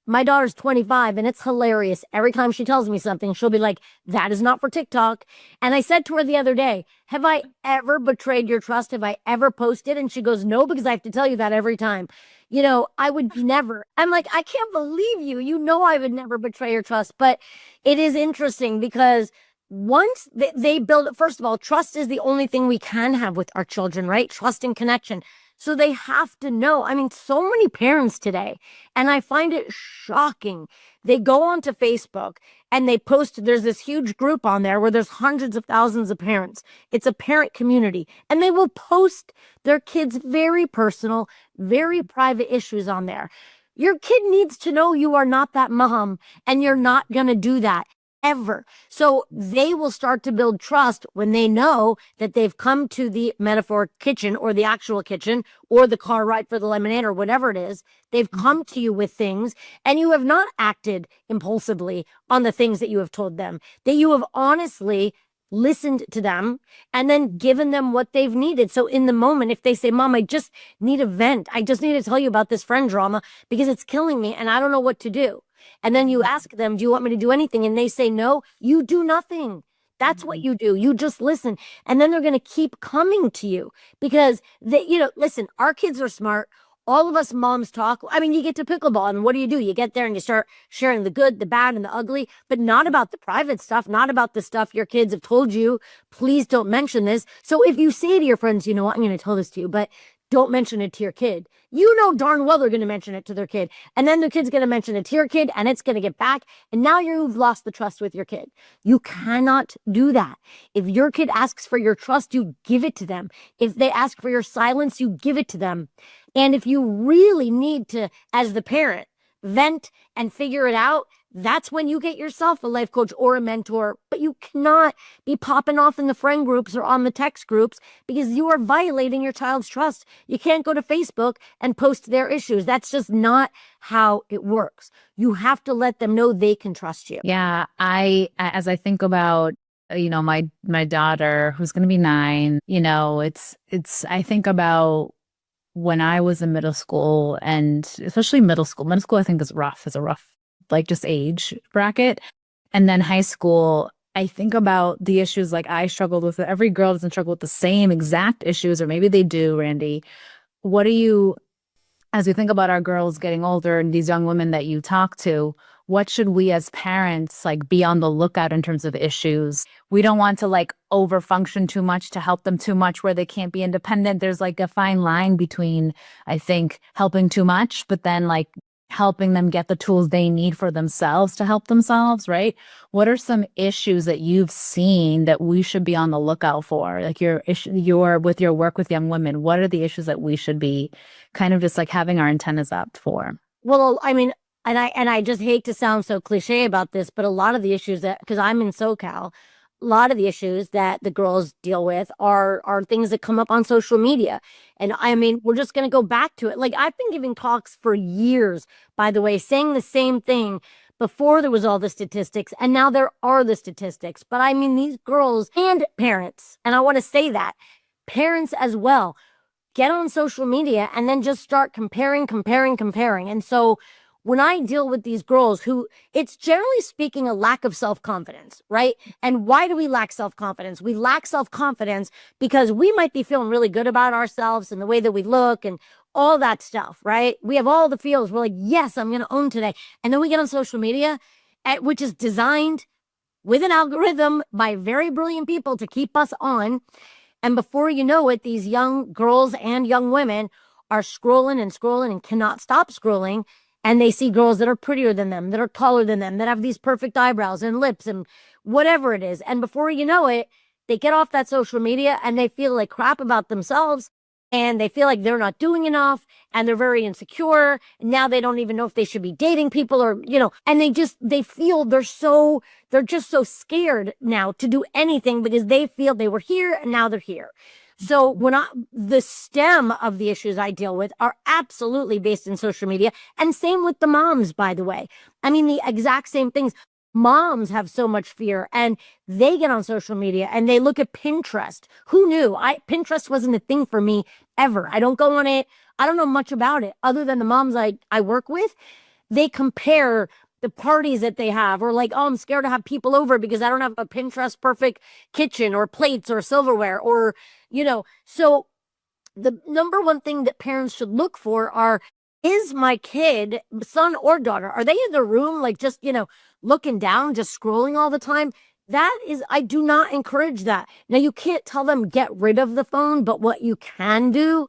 my daughter's 25 and it's hilarious. Every time she tells me something, she'll be like, that is not for TikTok. And I said to her the other day, have I ever betrayed your trust? Have I ever posted? And she goes, no, because I have to tell you that every time. I would never. I'm like, I can't believe you. You know, I would never betray your trust. But it is interesting because once they build, first of all, trust is the only thing we can have with our children, right? Trust and connection. So they have to know. I mean, so many parents today, and I find it shocking. They go onto Facebook and they post, there's this huge group on there where there's hundreds of thousands of parents. It's a parent community, and they will post their kids' very personal, very private issues on there. Your kid needs to know you are not that mom and you're not going to do that. Ever. So they will start to build trust when they know that they've come to the metaphor kitchen or the actual kitchen or the car ride for the lemonade or whatever it is. They've come to you with things and you have not acted impulsively on the things that you have told them, that you have honestly listened to them and then given them what they've needed. So in the moment, if they say, Mom, I just need a vent. I just need to tell you about this friend drama because it's killing me and I don't know what to do. And then you ask them, do you want me to do anything? And they say, no, you do nothing. That's what you do. You just listen. And then they're going to keep coming to you because listen, our kids are smart. All of us moms talk. I mean, you get to pickleball and what do? You get there and you start sharing the good, the bad, and the ugly, but not about the private stuff, not about the stuff your kids have told you. Please don't mention this. So if you say to your friends, you know what, I'm going to tell this to you, but don't mention it to your kid. You know darn well they're going to mention it to their kid. And then the kid's going to mention it to your kid and it's going to get back. And now you've lost the trust with your kid. You cannot do that. If your kid asks for your trust, you give it to them. If they ask for your silence, you give it to them. And if you really need to, as the parent, vent and figure it out, that's when you get yourself a life coach or a mentor. But you cannot be popping off in the friend groups or on the text groups because you are violating your child's trust. You can't go to Facebook and post their issues. That's just not how it works. You have to let them know they can trust you. Yeah, as I think about, my daughter who's going to be 9, I think about when I was in middle school, and especially middle school. Middle school, I think, is a rough, like, just age bracket. And then high school, I think about the issues like I struggled with. Every girl doesn't struggle with the same exact issues, or maybe they do, Randy. As we think about our girls getting older and these young women that you talk to, what should we as parents like be on the lookout in terms of issues? We don't want to like overfunction too much to help them too much where they can't be independent. There's like a fine line between, I think, helping too much, but then like helping them get the tools they need for themselves to help themselves, right? What are some issues that you've seen that we should be on the lookout for? Like with your work with young women, what are the issues that we should be kind of just like having our antennas up for? Well, I mean, and I just hate to sound so cliche about this, but a lot of the issues because I'm in SoCal, a lot of the issues that the girls deal with are things that come up on social media. And I mean, we're just going to go back to it. Like, I've been giving talks for years, by the way, saying the same thing before there was all the statistics, and now there are the statistics. But I mean, these girls and parents, and I want to say that, parents as well, get on social media and then just start comparing. And so when I deal with these girls who, it's generally speaking a lack of self-confidence, right? And why do we lack self-confidence? We lack self-confidence because we might be feeling really good about ourselves and the way that we look and all that stuff, right? We have all the feels. We're like, yes, I'm going to own today. And then we get on social media, which is designed with an algorithm by very brilliant people to keep us on. And before you know it, these young girls and young women are scrolling and cannot stop scrolling. And they see girls that are prettier than them, that are taller than them, that have these perfect eyebrows and lips and whatever it is. And before you know it, they get off that social media and they feel like crap about themselves. And they feel like they're not doing enough and they're very insecure. And now they don't even know if they should be dating people or, and they feel they're just so scared now to do anything because they feel they were here and now they're here. So the stem of the issues I deal with are absolutely based in social media, and same with the moms, by the way. I mean, the exact same things. Moms have so much fear and they get on social media and they look at Pinterest. Who knew? Pinterest wasn't a thing for me ever. I don't go on it. I don't know much about it other than the moms I work with. They compare the parties that they have, or like, oh, I'm scared to have people over because I don't have a Pinterest perfect kitchen or plates or silverware or, so the number one thing that parents should look for is my kid, son or daughter, are they in the room, like just, looking down, just scrolling all the time? I do not encourage that. Now, you can't tell them get rid of the phone, but what you can do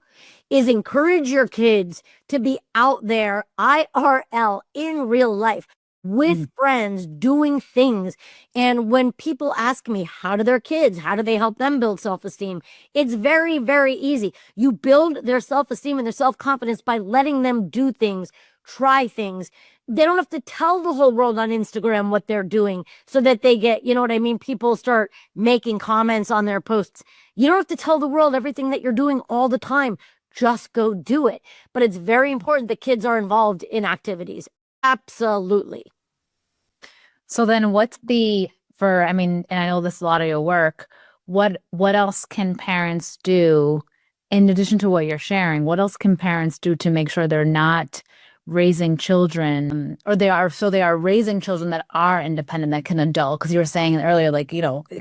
is encourage your kids to be out there IRL in real life with friends doing things. And when people ask me, how do they help them build self-esteem? It's very, very easy. You build their self-esteem and their self-confidence by letting them do things, try things. They don't have to tell the whole world on Instagram what they're doing so that they get, you know what I mean? People start making comments on their posts. You don't have to tell the world everything that you're doing all the time. Just go do it. But it's very important that kids are involved in activities. Absolutely. So then and I know this is a lot of your work, what else can parents do in addition to what you're sharing? What else can parents do to make sure they're not raising children, or they are raising children that are independent, that can adult? Because you were saying earlier, like,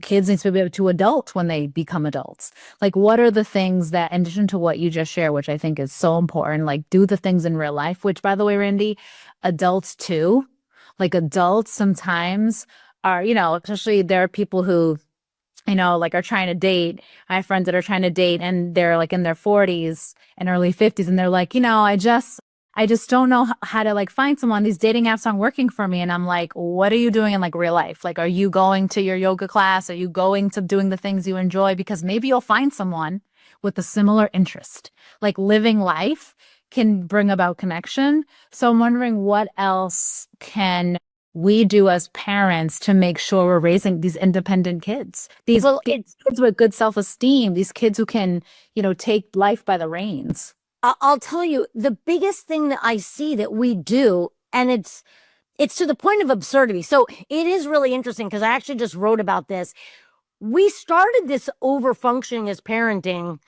kids need to be able to adult when they become adults. Like, what are the things that, in addition to what you just shared, which I think is so important, like do the things in real life, which, by the way, Randy, adults too. Like, adults sometimes are, especially there are people who, like are trying to date. I have friends that are trying to date and they're like in their 40s and early 50s. And they're like, I just don't know how to like find someone. These dating apps aren't working for me. And I'm like, what are you doing in like real life? Like, are you going to your yoga class? Are you going to doing the things you enjoy? Because maybe you'll find someone with a similar interest. Like, living life can bring about connection. So I'm wondering, what else can we do as parents to make sure we're raising these independent kids, these kids with good self-esteem, these kids who can, take life by the reins. I'll tell you, the biggest thing that I see that we do, and it's to the point of absurdity. So it is really interesting because I actually just wrote about this. We started this over-functioning as parenting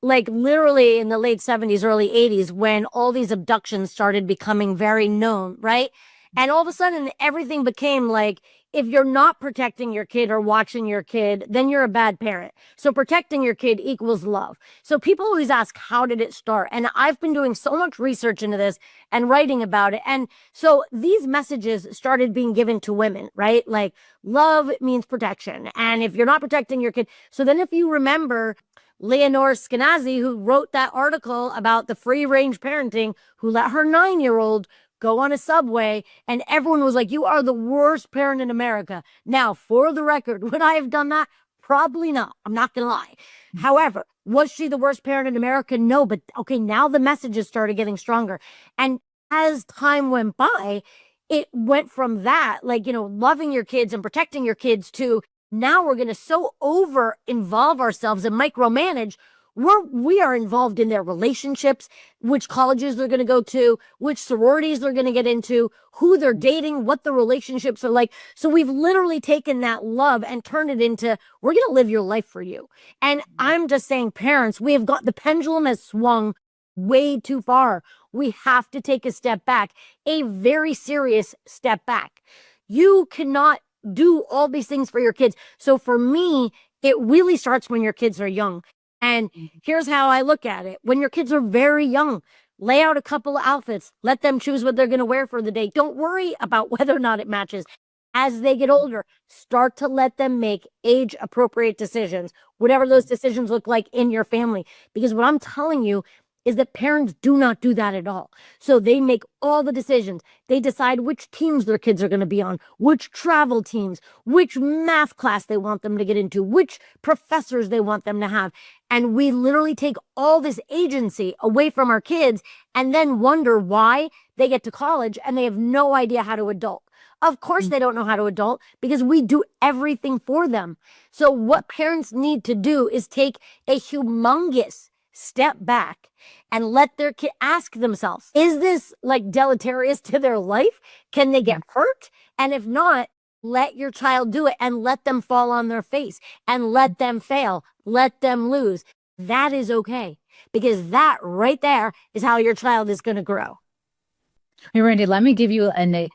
like literally in the late 70s, early 80s, when all these abductions started becoming very known, right? And all of a sudden, everything became like, if you're not protecting your kid or watching your kid, then you're a bad parent. So protecting your kid equals love. So people always ask, how did it start? And I've been doing so much research into this and writing about it. And so these messages started being given to women, right? Like love means protection. And if you're not protecting your kid, so then if you remember Leonore Skenazy, who wrote that article about the free range parenting, who let her 9-year-old go on a subway, and everyone was like, you are the worst parent in America. Now, for the record, would I have done that? Probably not. I'm not going to lie. However, was she the worst parent in America? No, but okay, now the messages started getting stronger. And as time went by, it went from that, like, loving your kids and protecting your kids to now we're going to so over involve ourselves and micromanage. We are involved in their relationships, which colleges they're going to go to, which sororities they're going to get into, who they're dating, what the relationships are like. So we've literally taken that love and turned it into, we're going to live your life for you. And I'm just saying, parents, the pendulum has swung way too far. We have to take a step back, a very serious step back. You cannot do all these things for your kids. So for me, it really starts when your kids are young. And here's how I look at it. When your kids are very young, lay out a couple of outfits. Let them choose what they're going to wear for the day. Don't worry about whether or not it matches. As they get older, start to let them make age-appropriate decisions, whatever those decisions look like in your family. Because what I'm telling you is that parents do not do that at all. So they make all the decisions. They decide which teams their kids are going to be on, which travel teams, which math class they want them to get into, which professors they want them to have. And we literally take all this agency away from our kids and then wonder why they get to college and they have no idea how to adult. Of course, they don't know how to adult because we do everything for them. So what parents need to do is take a humongous step back and let their kid ask themselves, is this like deleterious to their life? Can they get hurt? And if not, let your child do it and let them fall on their face and let them fail, let them lose. That is okay, because that right there is how your child is going to grow. Hey, Randi, let me give you an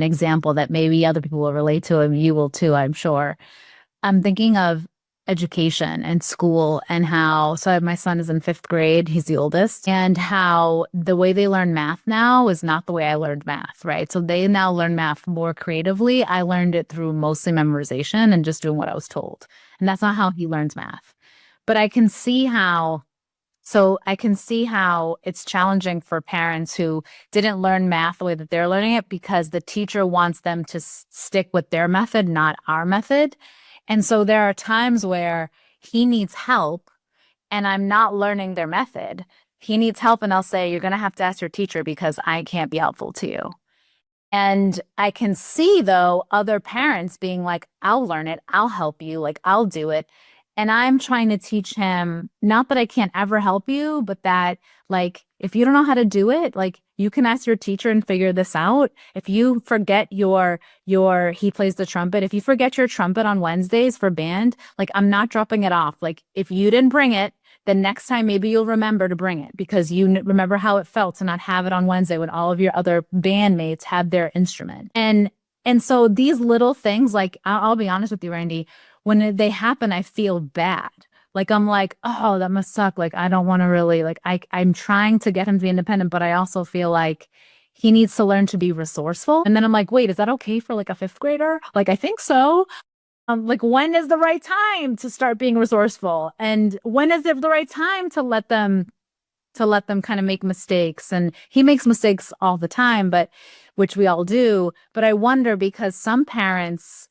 example that maybe other people will relate to, and you will too, I'm sure. I'm thinking of education and school and so my son is in 5th grade, he's the oldest, and how the way they learn math now is not the way I learned math, right? So they now learn math more creatively. I learned it through mostly memorization and just doing what I was told. And that's not how he learns math. But I can see how it's challenging for parents who didn't learn math the way that they're learning it because the teacher wants them to stick with their method, not our method. And so there are times where he needs help and I'm not learning their method. He needs help and I'll say, you're going to have to ask your teacher because I can't be helpful to you. And I can see, though, other parents being like, I'll learn it. I'll help you. Like, I'll do it. And I'm trying to teach him, not that I can't ever help you, but that, like, if you don't know how to do it, like, you can ask your teacher and figure this out. If you forget he plays the trumpet. If you forget your trumpet on Wednesdays for band, like, I'm not dropping it off. Like, if you didn't bring it, then next time maybe you'll remember to bring it because you remember how it felt to not have it on Wednesday when all of your other bandmates had their instrument. And so these little things, like, I'll be honest with you, Randi, when they happen, I feel bad. Like, I'm like, oh, that must suck. Like, I don't want to really, like, I'm trying to get him to be independent, but I also feel like he needs to learn to be resourceful. And then I'm like, wait, is that okay for like a 5th grader? Like, I think so. Like, when is the right time to start being resourceful? And when is it the right time to let them kind of make mistakes? And he makes mistakes all the time, which we all do. But I wonder, because some parents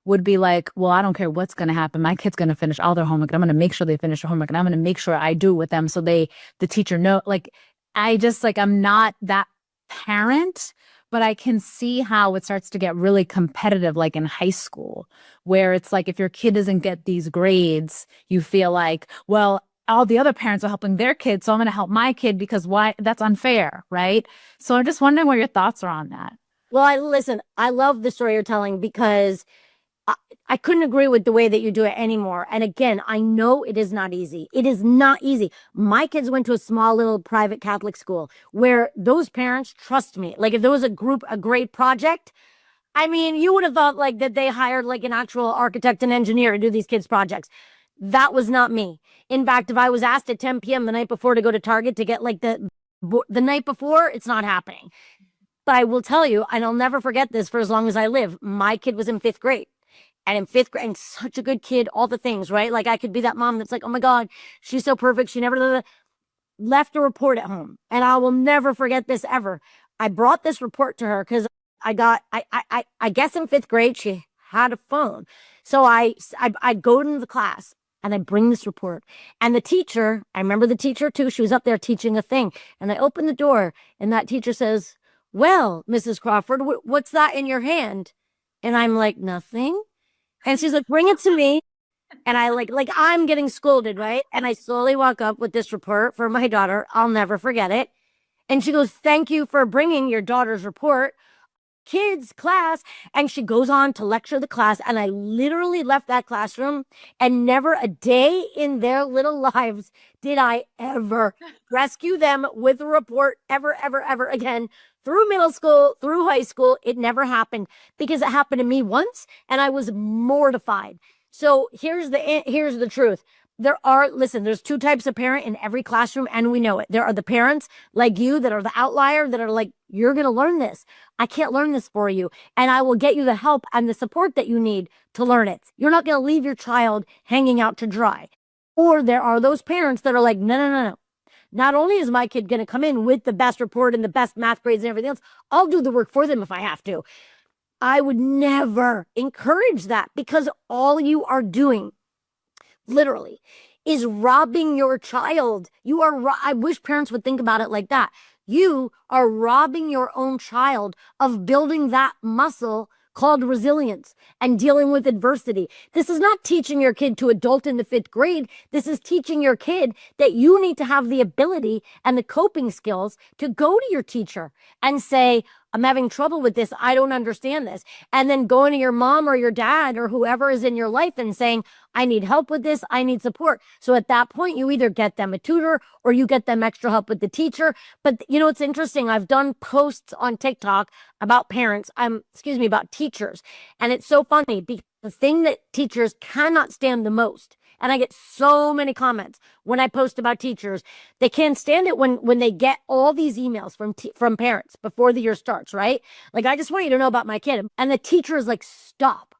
would be like, well, I don't care what's going to happen. My kid's going to finish all their homework. And I'm going to make sure they finish their homework. And I'm going to make sure I do it with them. So the teacher know, like, I'm not that parent, But I can see how it starts to get really competitive, like in high school, where it's like if your kid doesn't get these grades, you feel like, well, all the other parents are helping their kids, so I'm going to help my kid because why? That's unfair, right? So I'm just wondering what your thoughts are on that. Well, I love the story you're telling because I, I couldn't agree with the way that you do it anymore. And again, I know it is not easy. It is not easy. My kids went to a small little private Catholic school where those parents, trust me, like if there was a great project, I mean, you would have thought like that they hired like an actual architect and engineer to do these kids' projects. That was not me. In fact, if I was asked at 10 p.m. the night before to go to Target to get like the night before, it's not happening. But I will tell you, and I'll never forget this for as long as I live. My kid was in fifth grade. And in fifth grade, and such a good kid, all the things, right? Like I could be that mom that's like, oh my God, she's so perfect. She never left a report at home. And I will never forget this ever. I brought this report to her because I guess in fifth grade, she had a phone. So I go into the class and I bring this report. And the teacher, I remember the teacher too, she was up there teaching a thing. And I open the door and that teacher says, well, Mrs. Crawford, what's that in your hand? And I'm like, nothing. And she's like, bring it to me. And I like I'm getting scolded, right? And I slowly walk up with this report for my daughter. I'll never forget it. And she goes, thank you for bringing your daughter's report. Kids class. And she goes on to lecture the class. And I literally left that classroom and never a day in their little lives did I ever rescue them with a report ever, ever, ever again. Through middle school, through high school, it never happened because it happened to me once and I was mortified. So here's the truth. There's two types of parent in every classroom and we know it. There are the parents like you that are the outlier that are like, you're going to learn this. I can't learn this for you. And I will get you the help and the support that you need to learn it. You're not going to leave your child hanging out to dry. Or there are those parents that are like, no, no, no, no. Not only is my kid going to come in with the best report and the best math grades and everything else, I'll do the work for them if I have to. I would never encourage that because all you are doing, literally, is robbing your child. I wish parents would think about it like that. You are robbing your own child of building that muscle called resilience and dealing with adversity. This is not teaching your kid to adult in the fifth grade. This is teaching your kid that you need to have the ability and the coping skills to go to your teacher and say, I'm having trouble with this. I don't understand this. And then going to your mom or your dad or whoever is in your life and saying, I need help with this. I need support. So at that point, you either get them a tutor or you get them extra help with the teacher. But you know, it's interesting. I've done posts on TikTok about about teachers. And it's so funny because the thing that teachers cannot stand the most, and I get so many comments when I post about teachers, they can't stand it when they get all these emails from parents before the year starts, right? Like, I just want you to know about my kid. And the teacher is like, stop.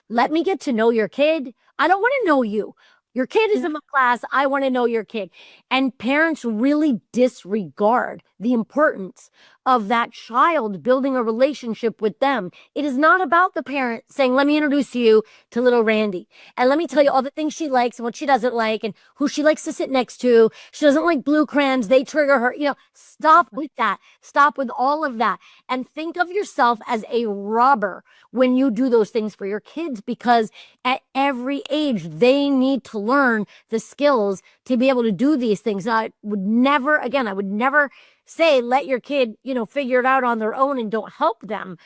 Let me get to know your kid. I don't want to know you. Your kid is in my class. I want to know your kid. And parents really disregard the importance of that child building a relationship with them. It is not about the parent saying, let me introduce you to little Randy. And let me tell you all the things she likes and what she doesn't like and who she likes to sit next to. She doesn't like blue crayons. They trigger her. Stop with that. Stop with all of that. And think of yourself as a robber when you do those things for your kids, because at every age, they need to learn the skills to be able to do these things. Now, I would never say, let your kid, figure it out on their own and don't help them,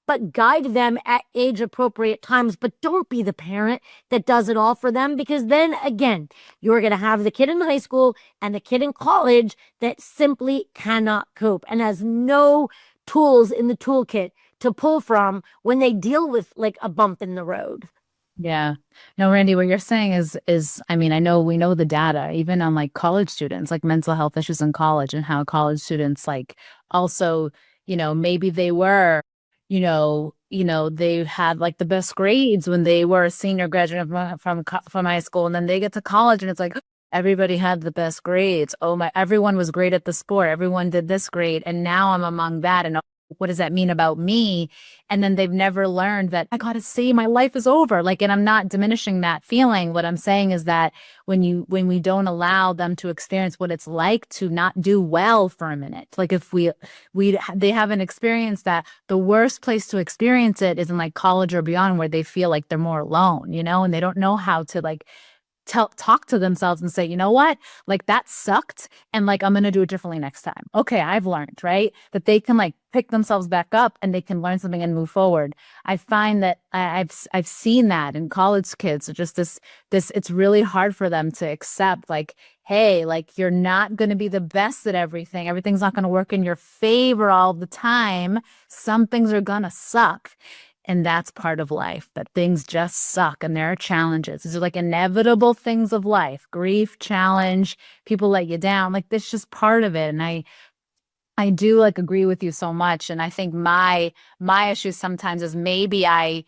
but guide them at age appropriate times. But don't be the parent that does it all for them, because then again, you're going to have the kid in high school and the kid in college that simply cannot cope and has no tools in the toolkit to pull from when they deal with like a bump in the road. Yeah. No, Randy, what you're saying is, I mean, we know the data, even on like college students, like mental health issues in college, and how college students like also, maybe they were, they had like the best grades when they were a senior graduate from high school, and then they get to college and it's like, everybody had the best grades. Oh my, everyone was great at the sport. Everyone did this great. And now I'm among that. And what does that mean about me? And then they've never learned that I got to see my life is over. Like, and I'm not diminishing that feeling. What I'm saying is that when we don't allow them to experience what it's like to not do well for a minute, like if they haven't experienced that, the worst place to experience it is in like college or beyond, where they feel like they're more alone, and they don't know how to like talk to themselves and say, you know what, like that sucked, and like I'm gonna do it differently next time. Okay, I've learned, right, that they can like pick themselves back up and they can learn something and move forward. I find that I've seen that in college kids, just this it's really hard for them to accept, like, hey, like you're not going to be the best at everything. Everything's not going to work in your favor all the time. Some things are gonna suck. And that's part of life, that things just suck and there are challenges. These are like inevitable things of life: grief, challenge, people let you down. Like, this is just part of it. And I do like agree with you so much. And I think my issue sometimes is maybe I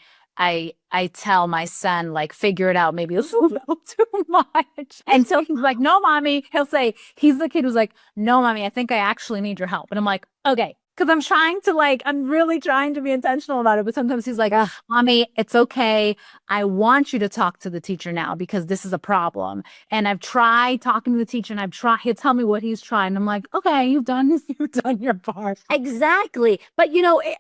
tell my son, like, figure it out, maybe it's a little too much. And so he's like, no, mommy. He'll say, he's the kid who's like, no, mommy, I think I actually need your help. And I'm like, okay. Because I'm really trying to be intentional about it. But sometimes he's like, mommy, it's okay. I want you to talk to the teacher now because this is a problem. And I've tried talking to the teacher, and he'll tell me what he's trying. I'm like, okay, you've done your part. Exactly. But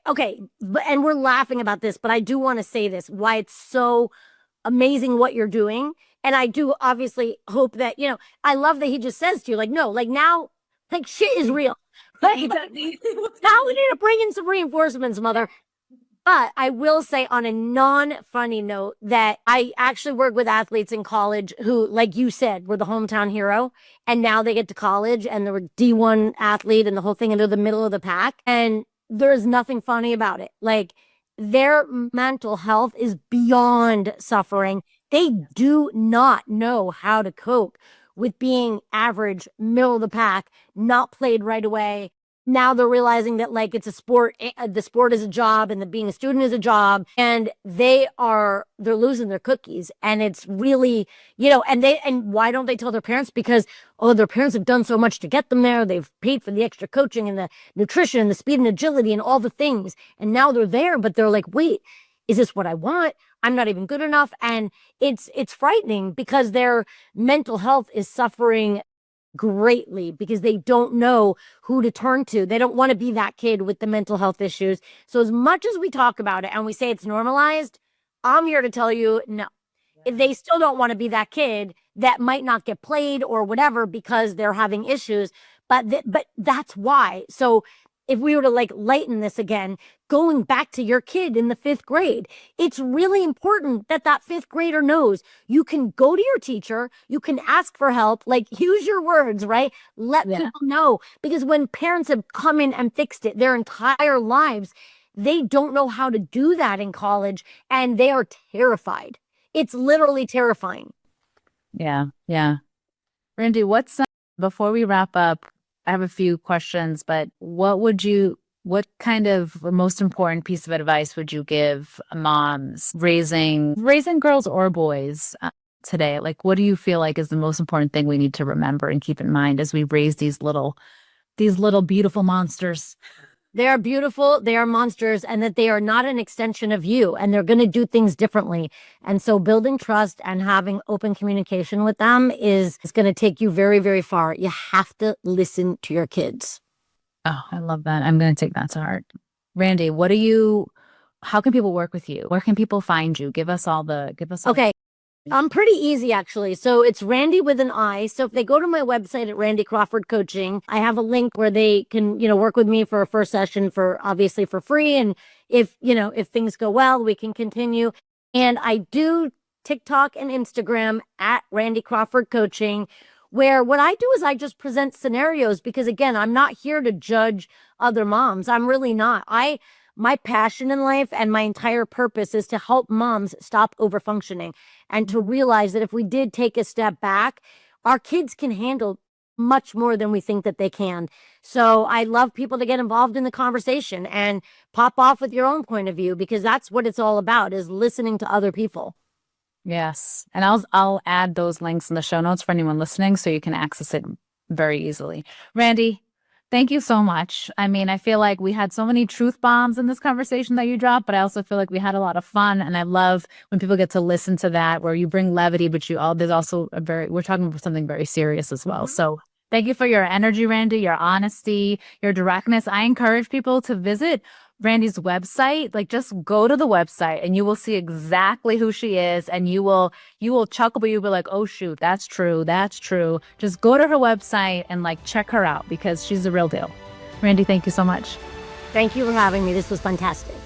okay. And we're laughing about this, but I do want to say this, why it's so amazing what you're doing. And I do obviously hope that, I love that he just says to you, like, no, like now, like shit is real. Now we need to bring in some reinforcements, mother. But I will say, on a non-funny note, that I actually work with athletes in college who, like you said, were the hometown hero. And now they get to college and they're a D1 athlete and the whole thing, and they're the middle of the pack. And there's nothing funny about it. Like, their mental health is beyond suffering. They do not know how to cope with being average, middle of the pack, not played right away. Now they're realizing that, like, it's a sport, the sport is a job, and the being a student is a job, and they're losing their cookies. And it's really, and why don't they tell their parents? Because, their parents have done so much to get them there. They've paid for the extra coaching and the nutrition and the speed and agility and all the things. And now they're there, but they're like, wait, is this what I want? I'm not even good enough. And it's frightening because their mental health is suffering greatly because they don't know who to turn to. They don't want to be that kid with the mental health issues. So as much as we talk about it and we say it's normalized, I'm here to tell you, no. If they still don't want to be that kid that might not get played or whatever because they're having issues, but that's why. So if we were to like lighten this again, going back to your kid in the 5th grade, it's really important that that 5th grader knows you can go to your teacher, you can ask for help, like use your words, right? Let people know, because when parents have come in and fixed it their entire lives, they don't know how to do that in college, and they are terrified. It's literally terrifying. Yeah. Yeah. Randi, before we wrap up, I have a few questions, but what kind of most important piece of advice would you give moms raising girls or boys today? Like, what do you feel like is the most important thing we need to remember and keep in mind as we raise these little beautiful monsters? They are beautiful, they are monsters, and that they are not an extension of you, and they're going to do things differently. And so building trust and having open communication with them is going to take you very, very far. You have to listen to your kids. Oh, I love that. I'm going to take that to heart. Randi, how can people work with you? Where can people find you? Okay. I'm pretty easy, actually. So it's Randi with an I. So if they go to my website at Randi Crawford Coaching, I have a link where they can, work with me for a first session obviously for free. And if things go well, we can continue. And I do TikTok and Instagram at Randi Crawford Coaching, where what I do is I just present scenarios, because again, I'm not here to judge other moms. I'm really not. My passion in life and my entire purpose is to help moms stop overfunctioning and to realize that if we did take a step back, our kids can handle much more than we think that they can. So I love people to get involved in the conversation and pop off with your own point of view, because that's what it's all about, is listening to other people. Yes. And I'll add those links in the show notes for anyone listening so you can access it very easily. Randi, Thank you so much. I mean, I feel like we had so many truth bombs in this conversation that you dropped, but I also feel like we had a lot of fun. And I love when people get to listen to that, where you bring levity, but there's also we're talking about something very serious as well. So thank you for your energy, Randi, your honesty, your directness. I encourage people to visit Randi's website. Like, just go to the website and you will see exactly who she is, and you will chuckle, but you'll be like, oh shoot, that's true. Just go to her website and like check her out, because she's the real deal. Randi, thank you so much. Thank you for having me. This was fantastic.